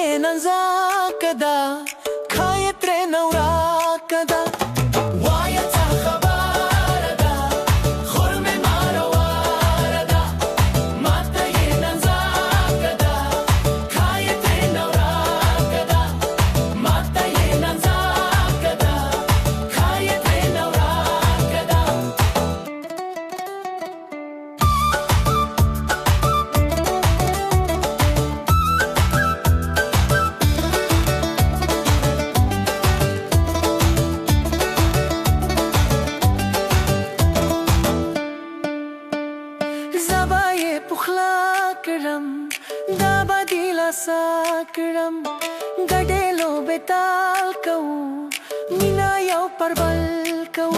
ننزا كدا خايت رنورا كدا وايا تخبار دا خرم ماروار دا ماتا ننزا كدا خايت رنورا كدا ماتا ننزا كدا خايت رنورا كدا Zabaye pukhla karam dabadila sakram gadelo betal kau mina yau parbal kau